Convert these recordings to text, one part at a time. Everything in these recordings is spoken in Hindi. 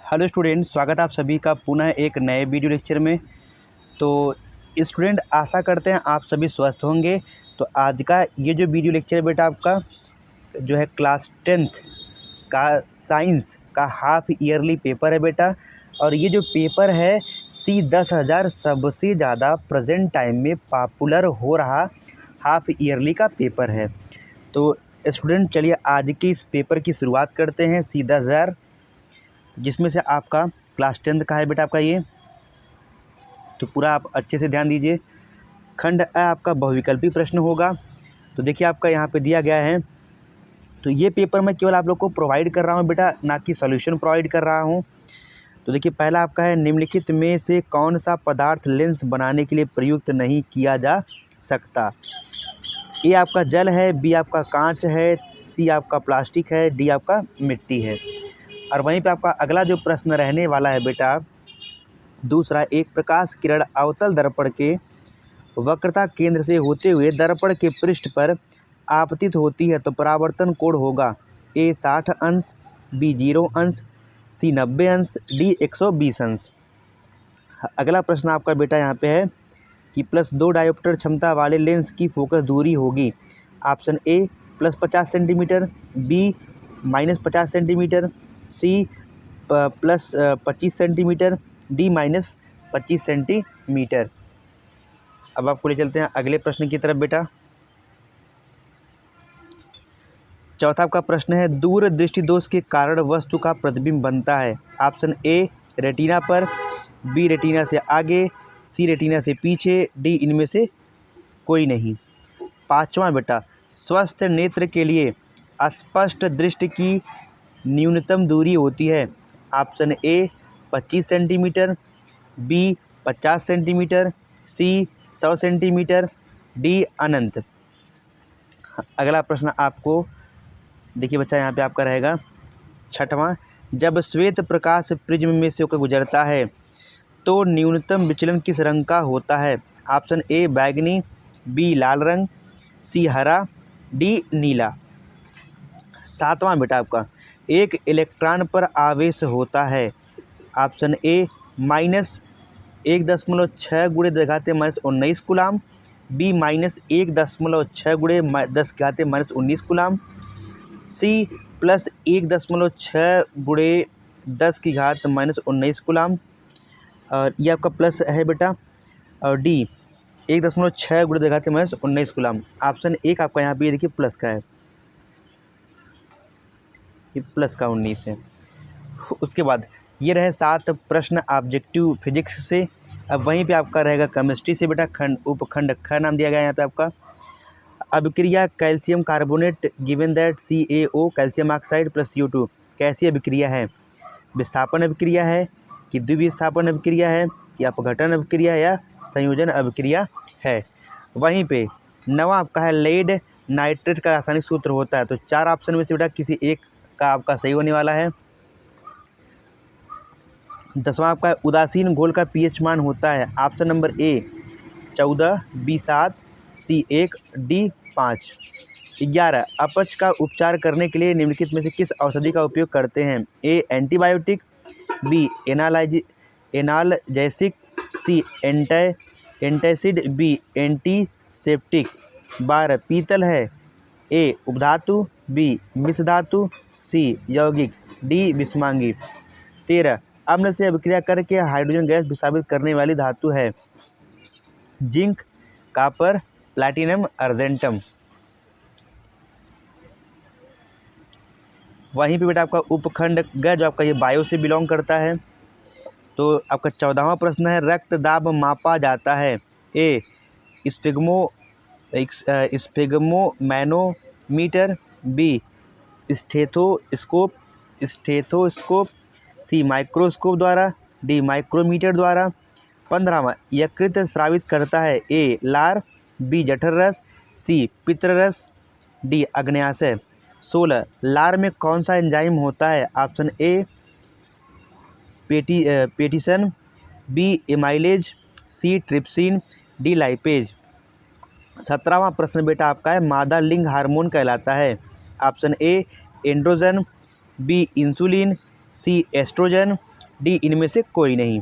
हेलो स्टूडेंट, स्वागत है आप सभी का पुनः एक नए वीडियो लेक्चर में। तो स्टूडेंट, आशा करते हैं आप सभी स्वस्थ होंगे। तो आज का ये जो वीडियो लेक्चर है बेटा, आपका जो है क्लास 10th का साइंस का हाफ ईयरली पेपर है बेटा। और ये जो पेपर है C10,000 सबसे ज़्यादा प्रेजेंट टाइम में पॉपुलर हो रहा हाफ ईयरली का पेपर है। तो स्टूडेंट, चलिए आज के इस पेपर की शुरुआत करते हैं। C10,000 जिसमें से आपका क्लास 10th का है बेटा आपका ये। तो पूरा आप अच्छे से ध्यान दीजिए। खंड अ आपका बहुविकल्पी प्रश्न होगा। तो देखिए आपका यहाँ पे दिया गया है। तो ये पेपर मैं केवल आप लोग को प्रोवाइड कर रहा हूँ बेटा, ना कि सॉल्यूशन प्रोवाइड कर रहा हूँ। तो देखिए पहला आपका है, निम्नलिखित में से कौन सा पदार्थ लेंस बनाने के लिए प्रयुक्त नहीं किया जा सकता। ए आपका जल है, बी आपका कांच है, सी आपका प्लास्टिक है, डी आपका मिट्टी है। और वहीं पे आपका अगला जो प्रश्न रहने वाला है बेटा दूसरा, एक प्रकाश किरण अवतल दर्पण के वक्रता केंद्र से होते हुए दर्पण के पृष्ठ पर आपतित होती है तो परावर्तन कोण होगा। ए 60 अंश, बी 0 अंश, सी 90 अंश, डी 120 अंश। अगला प्रश्न आपका बेटा यहाँ पे है कि +2 डायोप्टर क्षमता वाले लेंस की फोकस दूरी होगी। Option A +50 centimetre, B -50 centimetre, C +25 centimetre, D -25 centimetre. अब आपको ले चलते हैं अगले प्रश्न की तरफ बेटा। चौथा आपका प्रश्न है, दूर दृष्टि दोष के कारण वस्तु का प्रतिबिंब बनता है। ऑप्शन ए रेटिना पर, बी रेटिना से आगे, सी रेटिना से पीछे, डी इनमें से कोई नहीं। पाँचवा बेटा, स्वस्थ नेत्र के लिए स्पष्ट दृष्टि की न्यूनतम दूरी होती है। Option A 25 centimetre, B 50 centimetre, C 100 centimetre, D अनंत। अगला प्रश्न आपको देखिए बच्चा यहाँ पे आपका रहेगा छठवां, जब श्वेत प्रकाश प्रिज्म में से होकर गुजरता है तो न्यूनतम विचलन किस रंग का होता है। ऑप्शन ए बैगनी, बी लाल रंग, सी हरा, डी नीला। सातवां बेटा आपका, एक इलेक्ट्रॉन पर आवेश होता है। Option A -1.6 × 10⁻⁻19 coulomb, B -1.6 × 10⁻19 coulomb, C +1.6 × 10⁻⁻19 coulomb. और ये आपका प्लस है बेटा। और डी 1.6 × 10⁻19 कूलाम। ऑप्शन एक आपका यहाँ पे देखिए प्लस का है, ये प्लस का 19 है। उसके बाद ये रहे 7 प्रश्न ऑब्जेक्टिव फिजिक्स से। अब वहीं पे आपका रहेगा केमिस्ट्री से बेटा। उपखंड ख नाम दिया गया है यहाँ पे आपका। अभिक्रिया calcium carbonate given that CaO calcium oxide +U2 कैसी अभिक्रिया है। विस्थापन अभिक्रिया है कि द्विविस्थापन अभिक्रिया है या अपघटन अभिक्रिया है या संयोजन अभिक्रिया है। वहीं पे नवा आपका है, लेड नाइट्रेट का रासायनिक सूत्र होता है। तो 4 ऑप्शन में से बेटा किसी एक का आपका सही होने वाला है। 10वां आपका है, उदासीन घोल का pH मान होता है। Option number A 14, B 7, C 1, D 5। 11, अपच का उपचार करने के लिए निम्नलिखित में से किस औषधि का उपयोग करते हैं। ए एंटीबायोटिक, बी एनाल्जेसिक, सी एंटासिड, बी एंटीसेप्टिक। 12, पीतल है। ए उपधातु, बी मिश्र धातु, सी यौगिक, डी विषमांगी। 13, अम्ल से अभिक्रिया करके हाइड्रोजन गैस विषावित करने वाली धातु है। Zinc, copper, platinum, argentum. वहीं पे बेटा आपका उपखंड ग जो आपका ये बायो से बिलोंग करता है। तो आपका 14वां प्रश्न है, रक्त दाब मापा जाता है। ए स्फिग्मोमैनोमीटर, बी स्टेथोस्कोप, सी माइक्रोस्कोप द्वारा, डी माइक्रोमीटर द्वारा। 15वां, यकृत स्रावित करता है। ए लार, बी जठर रस, सी पित्त रस, डी अग्न्याशय। 16, लार में कौन सा एंजाइम होता है। Option A pepsin, B amylase, C trypsin, D lipase. 17वां प्रश्न बेटा आपका है, मादा लिंग हार्मोन कहलाता है। Option A androgen, B insulin, C oestrogen, D इनमें से कोई नहीं।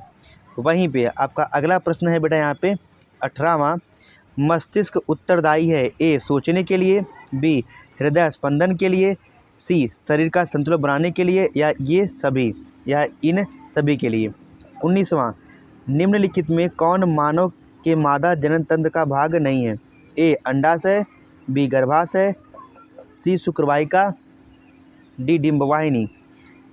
वहीं पे आपका अगला प्रश्न है बेटा यहाँ पे 18वां, मस्तिष्क उत्तरदायी है ए सोचने के लिए, बी हृदय स्पंदन के लिए, सी शरीर का संतुलन बनाने के लिए, या ये सभी या इन सभी के लिए। 19वां, निम्नलिखित में कौन मानव के मादा जनन तंत्र का भाग नहीं है, ए अंडाशय, बी गर्भाशय, सी शुक्रवाहिका, डी डिंबवाहिनी।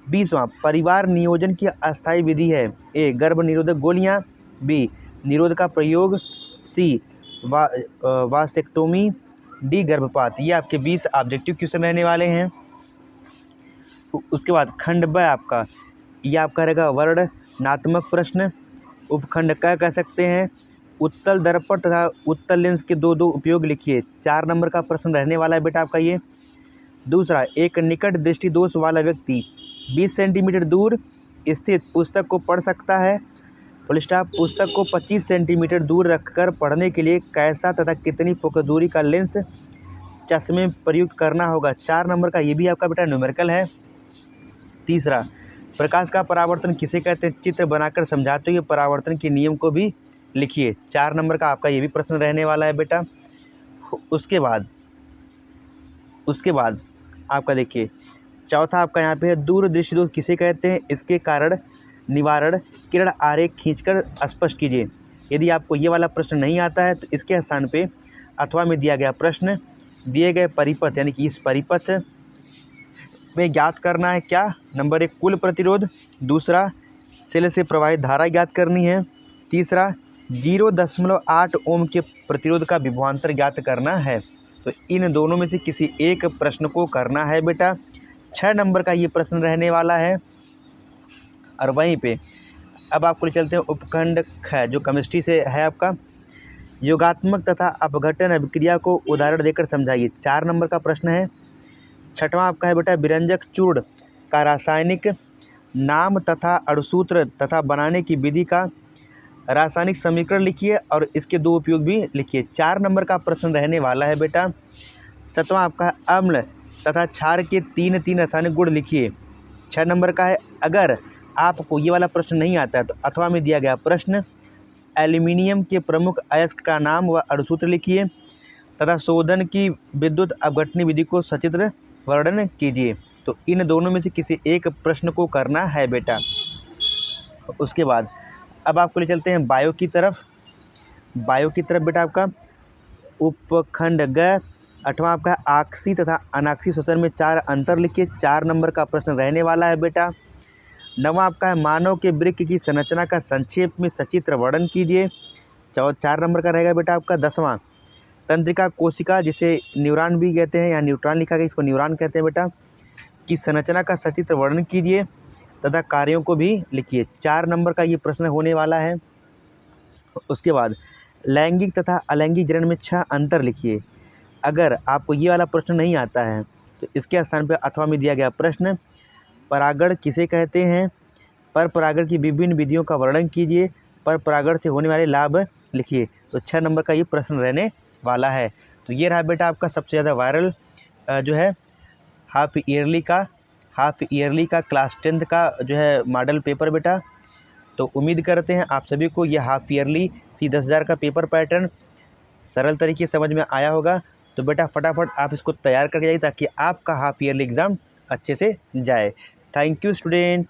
20वां, परिवार नियोजन की अस्थायी विधि है, ए गर्भ निरोधक गोलियां, बी निरोध का प्रयोग, सी वासेक्टोमी, डी गर्भपात। ये आपके 20 ऑब्जेक्टिव क्वेश्चन रहने वाले हैं। उसके बाद खंड ब आपका, ये आपका रहेगा वर्णनात्मक प्रश्न। उपखंड क कह सकते हैं, उत्तल दर्पण तथा उत्तल लेंस के दो उपयोग लिखिए। 4 नंबर का प्रश्न रहने वाला है बेटा आपका ये। दूसरा, एक निकट दृष्टि दोष वाला व्यक्ति 20 सेंटीमीटर दूर स्थित पुस्तक को पढ़ सकता है, फुल स्टॉप। पुस्तक को 25 सेंटीमीटर दूर रखकर पढ़ने के लिए कैसा तथा कितनी फोकस दूरी का लेंस चश्मे प्रयुक्त करना होगा। 4 नंबर का ये भी आपका बेटा न्यूमेरिकल है। तीसरा, प्रकाश का परावर्तन किसे कहते हैं, चित्र बनाकर समझाते हुए परावर्तन के नियम को भी लिखिए। 4 नंबर का आपका ये भी प्रश्न रहने वाला है बेटा। उसके बाद आपका देखिए चौथा आपका यहाँ पे है दूरदृष्टि दोष किसे कहते हैं, इसके कारण निवारण किरण आरेख खींचकर स्पष्ट कीजिए। यदि आपको ये वाला प्रश्न नहीं आता है तो इसके स्थान पे अथवा में दिया गया प्रश्न दिए गए परिपथ यानी कि इस परिपथ में ज्ञात करना है क्या, नंबर 1 कुल प्रतिरोध, दूसरा सेल से प्रवाहित धारा ज्ञात करनी है, तीसरा 0.8 ओम के प्रतिरोध का विभवांतर ज्ञात करना है। तो इन दोनों में से किसी एक प्रश्न को करना है बेटा। 6 नंबर का ये प्रश्न रहने वाला है। और वहीं पे अब आपको ले चलते हैं उपखंड ख जो केमिस्ट्री से है आपका, योगात्मक तथा अपघटन अभिक्रिया को उदाहरण देकर समझाइए। 4 नंबर का प्रश्न है। 6वां आपका है बेटा विरंजक चूर्ण का रासायनिक नाम तथा अणुसूत्र तथा बनाने की विधि का रासायनिक समीकरण लिखिए और इसके 2 उपयोग भी लिखिए। 4 नंबर का प्रश्न रहने वाला है बेटा। 7वां आपका है अम्ल तथा क्षार के 3 रासायनिक गुण लिखिए। 6 नंबर का है अगर आपको ये वाला प्रश्न नहीं आता है तो अथवा में दिया गया प्रश्न एल्यूमिनियम के प्रमुख अयस्क का नाम व अणुसूत्र लिखिए तथा शोधन की विद्युत अपघटनी विधि को सचित्र वर्णन कीजिए। तो इन दोनों में से किसी एक प्रश्न को करना है बेटा। उसके बाद अब आपको ले चलते हैं बायो की तरफ बेटा आपका उपखंड ग 8वां आपका आक्सी तथा अनाक्सी श्वसन में 4 अंतर लिखिए। 4 नंबर का प्रश्न रहने वाला है बेटा। 9वां आपका है मानव के वृक्क की संरचना का संक्षेप में सचित्र वर्णन कीजिए। 4 नंबर का रहेगा बेटा आपका। 10वां तंत्रिका कोशिका जिसे न्यूरॉन भी कहते हैं या न्यूट्रॉन लिखा गया, इसको न्यूरॉन कहते हैं बेटा, की संरचना का सचित्र वर्णन कीजिए तथा कार्यों को भी लिखिए। 4 नंबर का ये प्रश्न होने वाला है। उसके बाद लैंगिक तथा अलैंगिक जनन में 6 अंतर लिखिए। अगर आपको ये वाला प्रश्न नहीं आता है तो इसके स्थान पर अथवा में दिया गया प्रश्न परागण किसे कहते हैं, पर परागण की विभिन्न विधियों का वर्णन कीजिए, पर परागण से होने वाले लाभ लिखिए। तो 6 नंबर का ये प्रश्न रहने वाला है। तो ये रहा बेटा आपका सबसे ज़्यादा वायरल जो है हाफ ईयरली का क्लास 10th का जो है मॉडल पेपर बेटा। तो उम्मीद करते हैं आप सभी को ये हाफ ईयरली C10,000 का पेपर पैटर्न सरल तरीके से समझ में आया होगा। तो बेटा फटाफट आप इसको तैयार करके जाइए ताकि आपका हाफ ईयरली एग्ज़ाम अच्छे से जाए। Thank you student.